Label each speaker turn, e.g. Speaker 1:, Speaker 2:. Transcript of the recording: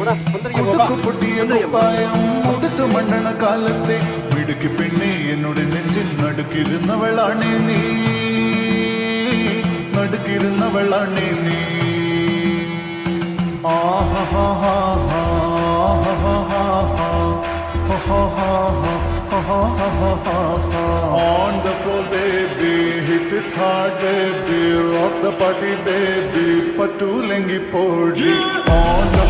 Speaker 1: പൊട്ടിയ കുപ്പായം മുടുത്തു മണ്ണണ കാലത്തെ മിടുക്കി പെണ്ണെ എന്നോട് നെഞ്ചിൽ നടുക്കിരുന്നവളാണേ നീ, നടുക്കിരുന്നവളാണേ നീ. On the floor baby, hit it hard baby, rock the party baby, patu lengi podi. On the